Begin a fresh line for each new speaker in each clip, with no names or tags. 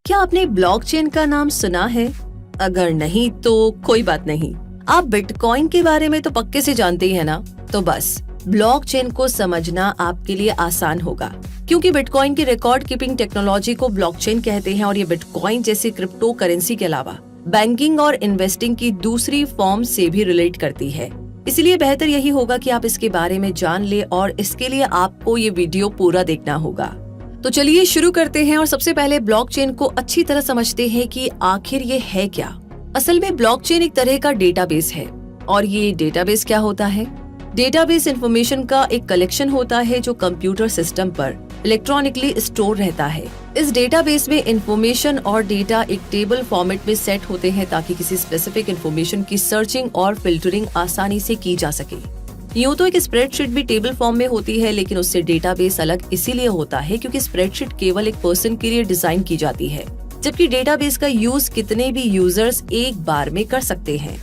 क्या आपने ब्लॉकचेन का नाम सुना है? अगर नहीं तो कोई बात नहीं, आप बिटकॉइन के बारे में तो पक्के से जानते ही है ना। तो बस ब्लॉकचेन को समझना आपके लिए आसान होगा, क्योंकि बिटकॉइन की रिकॉर्ड कीपिंग टेक्नोलॉजी को ब्लॉकचेन कहते हैं और ये बिटकॉइन जैसी क्रिप्टो करेंसी के अलावा बैंकिंग और इन्वेस्टिंग की दूसरी फॉर्म से भी रिलेट करती है। इसलिए बेहतर यही होगा कि आप इसके बारे में जान ले और इसके लिए आपको ये वीडियो पूरा देखना होगा। तो चलिए शुरू करते हैं और सबसे पहले ब्लॉकचेन को अच्छी तरह समझते हैं कि आखिर ये है क्या। असल में ब्लॉकचेन एक तरह का डेटाबेस है। और ये डेटाबेस क्या होता है? डेटाबेस इंफॉर्मेशन का एक कलेक्शन होता है जो कंप्यूटर सिस्टम पर इलेक्ट्रॉनिकली स्टोर रहता है। इस डेटाबेस में इंफॉर्मेशन और डेटा एक टेबल फॉर्मेट में सेट होते हैं ताकि किसी स्पेसिफिक इंफॉर्मेशन की सर्चिंग और फिल्टरिंग आसानी से की जा सके। यूं तो एक स्प्रेडशीट भी टेबल फॉर्म में होती है, लेकिन उससे डेटाबेस अलग इसीलिए होता है क्योंकि स्प्रेडशीट केवल एक पर्सन के लिए डिजाइन की जाती है, जबकि डेटाबेस का यूज कितने भी यूजर्स एक बार में कर सकते हैं।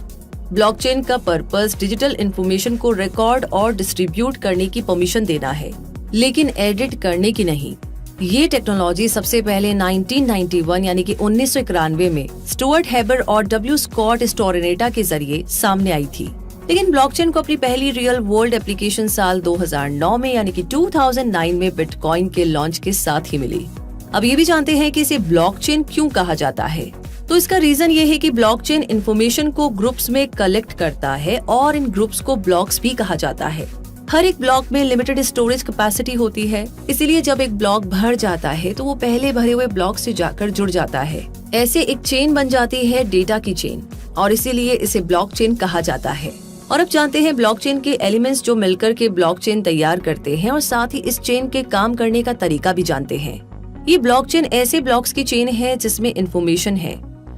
ब्लॉकचेन का पर्पस डिजिटल इंफॉर्मेशन को रिकॉर्ड और डिस्ट्रीब्यूट करने की परमिशन देना है, लेकिन एडिट करने की नहीं। ये टेक्नोलॉजी सबसे पहले 1991 यानी कि 1991 में स्टुअर्ट हेबर और डब्ल्यू स्कॉट स्टोरेनेटा के जरिए सामने आई थी। लेकिन ब्लॉकचेन को अपनी पहली रियल वर्ल्ड एप्लीकेशन साल 2009 में यानी कि 2009 में बिटकॉइन के लॉन्च के साथ ही मिली। अब ये भी जानते हैं कि इसे ब्लॉकचेन क्यों कहा जाता है। तो इसका रीजन ये है कि ब्लॉकचेन इंफॉर्मेशन को ग्रुप्स में कलेक्ट करता है और इन ग्रुप्स को ब्लॉक्स भी कहा जाता है। हर एक ब्लॉक में लिमिटेड स्टोरेज कैपेसिटी होती है, इसीलिए जब एक ब्लॉक भर जाता है तो वो पहले भरे हुए ब्लॉक से जाकर जुड़ जाता है। ऐसे एक चेन बन जाती है डेटा की चेन, और इसीलिए इसे ब्लॉकचेन कहा जाता है। और अब जानते हैं ब्लॉकचेन के एलिमेंट्स जो मिलकर के ब्लॉकचेन तैयार करते हैं और साथ ही इस चेन के काम करने का तरीका भी जानते हैं। ये ब्लॉकचेन ऐसे ब्लॉक्स की चेन है जिसमें इंफॉर्मेशन है।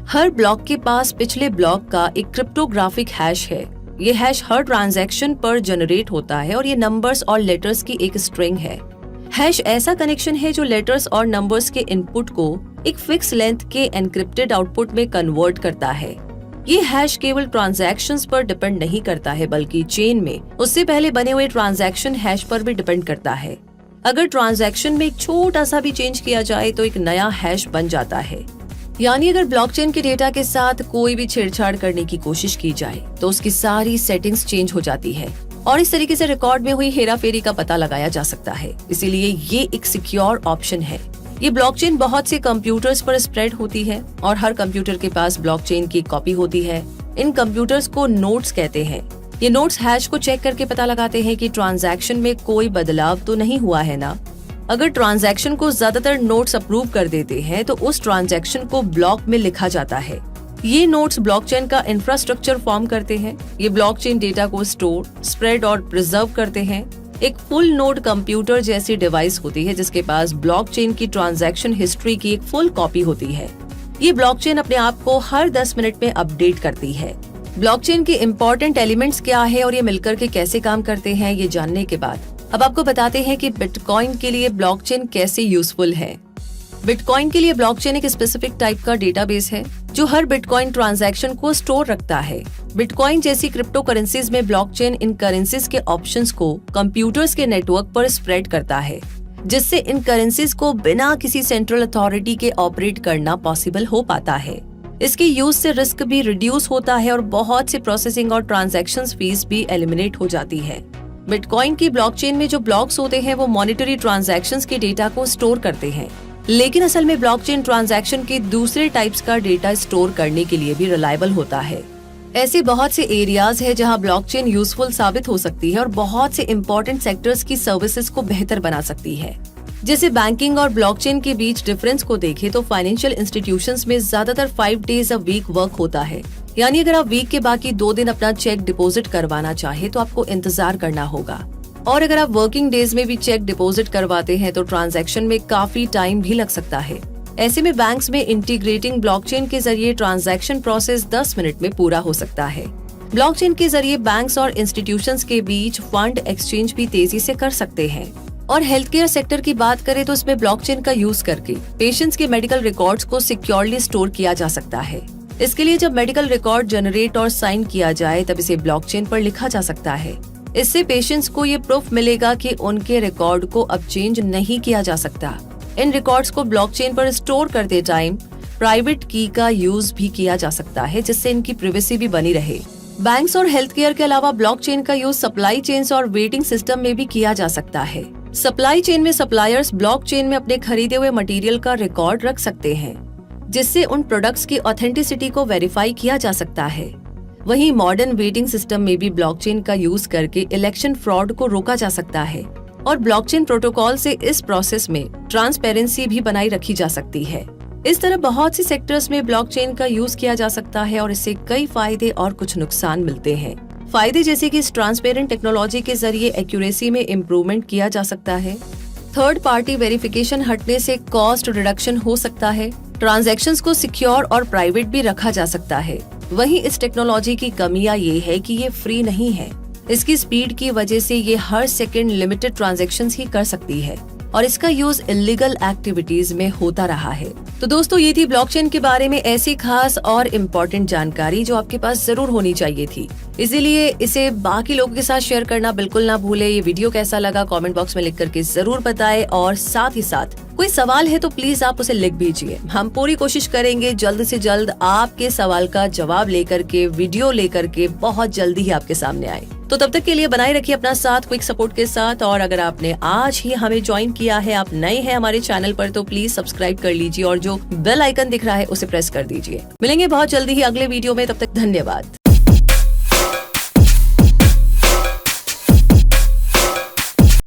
हर ब्लॉक के पास पिछले ब्लॉक का एक क्रिप्टोग्राफिक हैश है। ये हैश हर ट्रांजैक्शन पर जनरेट होता है और ये नंबर्स और लेटर्स की एक स्ट्रिंग है। हैश ऐसा कनेक्शन है जो लेटर्स और नंबर्स के इनपुट को एक फिक्स लेंथ के एनक्रिप्टेड आउटपुट में कन्वर्ट करता है। ये हैश केवल ट्रांजैक्शंस पर डिपेंड नहीं करता है, बल्कि चेन में उससे पहले बने हुए ट्रांजैक्शन हैश पर भी डिपेंड करता है। अगर ट्रांजैक्शन में एक छोटा सा भी चेंज किया जाए तो एक नया हैश बन जाता है। यानी अगर ब्लॉकचेन के डेटा के साथ कोई भी छेड़छाड़ करने की कोशिश की जाए तो उसकी सारी सेटिंग्स चेंज हो जाती है और इस तरीके से रिकॉर्ड में हुई हेराफेरी का पता लगाया जा सकता है। इसीलिए ये एक सिक्योर ऑप्शन है। ये ब्लॉकचेन बहुत से कंप्यूटर्स पर स्प्रेड होती है और हर कंप्यूटर के पास ब्लॉकचेन की कॉपी होती है। इन कंप्यूटर्स को नोड्स कहते हैं। ये नोड्स हैश को चेक करके पता लगाते हैं कि ट्रांजैक्शन में कोई बदलाव तो नहीं हुआ है ना। अगर ट्रांजैक्शन को ज्यादातर नोड्स अप्रूव कर देते हैं तो उस ट्रांजैक्शन को ब्लॉक में लिखा जाता है। ये नोड्स ब्लॉकचेन का इंफ्रास्ट्रक्चर फॉर्म करते हैं। ये ब्लॉकचेन डेटा को स्टोर, स्प्रेड और प्रिजर्व करते हैं। एक फुल नोड कंप्यूटर जैसी डिवाइस होती है जिसके पास ब्लॉकचेन की ट्रांजैक्शन हिस्ट्री की एक फुल कॉपी होती है। ये ब्लॉकचेन अपने आप को हर 10 मिनट में अपडेट करती है। ब्लॉकचेन के इम्पोर्टेंट एलिमेंट्स क्या है और ये मिलकर के कैसे काम करते हैं, ये जानने के बाद अब आपको बताते हैं कि बिटकॉइन के लिए ब्लॉकचेन कैसे यूजफुल है। बिटकॉइन के लिए ब्लॉकचेन एक स्पेसिफिक टाइप का डेटाबेस है जो हर बिटकॉइन ट्रांजैक्शन को स्टोर रखता है। बिटकॉइन जैसी क्रिप्टो करेंसीज में ब्लॉकचेन इन करेंसीज के ऑप्शंस को कंप्यूटर्स के नेटवर्क पर स्प्रेड करता है, जिससे इन करेंसीज को बिना किसी सेंट्रल अथॉरिटी के ऑपरेट करना पॉसिबल हो पाता है। इसके यूज से रिस्क भी रिड्यूस होता है और बहुत से प्रोसेसिंग और ट्रांजैक्शन फीस भी एलिमिनेट हो जाती है। बिटकॉइन की ब्लॉकचेन में जो ब्लॉक्स होते हैं वो मॉनिटरी ट्रांजैक्शंस के डेटा को स्टोर करते हैं, लेकिन असल में ब्लॉकचेन ट्रांजैक्शन के दूसरे टाइप्स का डेटा स्टोर करने के लिए भी रिलायबल होता है। ऐसे बहुत से एरियाज है जहां ब्लॉकचेन यूजफुल साबित हो सकती है और बहुत से इम्पोर्टेंट सेक्टर्स की सर्विसेज को बेहतर बना सकती है। जैसे बैंकिंग और ब्लॉकचेन के बीच डिफरेंस को देखें तो फाइनेंशियल इंस्टीट्यूशंस में ज्यादातर 5 डेज अ वीक वर्क होता है। यानी अगर आप वीक के बाकी 2 दिन अपना चेक डिपॉजिट करवाना चाहे तो आपको इंतजार करना होगा, और अगर आप वर्किंग डेज में भी चेक डिपॉजिट करवाते हैं तो ट्रांजैक्शन में काफी टाइम भी लग सकता है। ऐसे में बैंक्स में इंटीग्रेटिंग ब्लॉकचेन के जरिए ट्रांजैक्शन प्रोसेस 10 मिनट में पूरा हो सकता है। ब्लॉकचेन के जरिए बैंक्स और इंस्टीट्यूशंस के बीच फंड एक्सचेंज भी तेजी से कर सकते हैं। और हेल्थ केयर सेक्टर की बात करें तो इसमें ब्लॉकचेन का यूज करके पेशेंट्स के मेडिकल रिकॉर्ड्स को सिक्योरली स्टोर किया जा सकता है। इसके लिए जब मेडिकल रिकॉर्ड जनरेट और साइन किया जाए तब इसे ब्लॉकचेन पर लिखा जा सकता है। इससे पेशेंट्स को ये प्रूफ मिलेगा कि उनके रिकॉर्ड को अब चेंज नहीं किया जा सकता। इन रिकॉर्ड्स को ब्लॉकचेन पर स्टोर करते टाइम प्राइवेट की का यूज भी किया जा सकता है, जिससे इनकी प्राइवेसी भी बनी रहे। बैंक्स और हेल्थ केयर के अलावा ब्लॉकचेन का यूज सप्लाई चेन्स और वेटिंग सिस्टम में भी किया जा सकता है। सप्लाई चेन में सप्लायर्स ब्लॉकचेन में अपने खरीदे हुए मटेरियल का रिकॉर्ड रख सकते हैं, जिससे उन प्रोडक्ट्स की ऑथेंटिसिटी को वेरीफाई किया जा सकता है। वहीं मॉडर्न वेटिंग सिस्टम में भी ब्लॉकचेन का यूज करके इलेक्शन फ्रॉड को रोका जा सकता है और ब्लॉकचेन प्रोटोकॉल से इस प्रोसेस में ट्रांसपेरेंसी भी बनाई रखी जा सकती है। इस तरह बहुत सी सेक्टर्स में ब्लॉकचेन का यूज किया जा सकता है और इससे कई फायदे और कुछ नुकसान मिलते हैं। फायदे जैसे कि इस ट्रांसपेरेंट टेक्नोलॉजी के जरिए एक्यूरेसी में इम्प्रूवमेंट किया जा सकता है। थर्ड पार्टी वेरिफिकेशन हटने से कॉस्ट रिडक्शन हो सकता है। ट्रांजैक्शंस को सिक्योर और प्राइवेट भी रखा जा सकता है। वहीं इस टेक्नोलॉजी की कमियां ये है कि ये फ्री नहीं है। इसकी स्पीड की वजह से ये हर सेकंड लिमिटेड ट्रांजैक्शंस ही कर सकती है और इसका यूज इलीगल एक्टिविटीज में होता रहा है। तो दोस्तों, ये थी ब्लॉकचेन के बारे में ऐसी खास और इम्पोर्टेंट जानकारी जो आपके पास जरूर होनी चाहिए थी। इसीलिए इसे बाकी लोगों के साथ शेयर करना बिल्कुल ना भूले। ये वीडियो कैसा लगा कमेंट बॉक्स में लिख करके जरूर बताएं और साथ ही साथ कोई सवाल है तो प्लीज आप उसे लिख दीजिए। हम पूरी कोशिश करेंगे जल्द से जल्द आपके सवाल का जवाब लेकर के वीडियो लेकर के बहुत जल्दी ही आपके सामने आए। तो तब तक के लिए बनाए रखिए अपना साथ क्विक सपोर्ट के साथ। और अगर आपने आज ही हमें ज्वाइन किया है, आप नए हैं हमारे चैनल पर, तो प्लीज सब्सक्राइब कर लीजिए और जो बेल आइकन दिख रहा है उसे प्रेस कर दीजिए। मिलेंगे बहुत जल्दी ही अगले वीडियो में, तब तक धन्यवाद।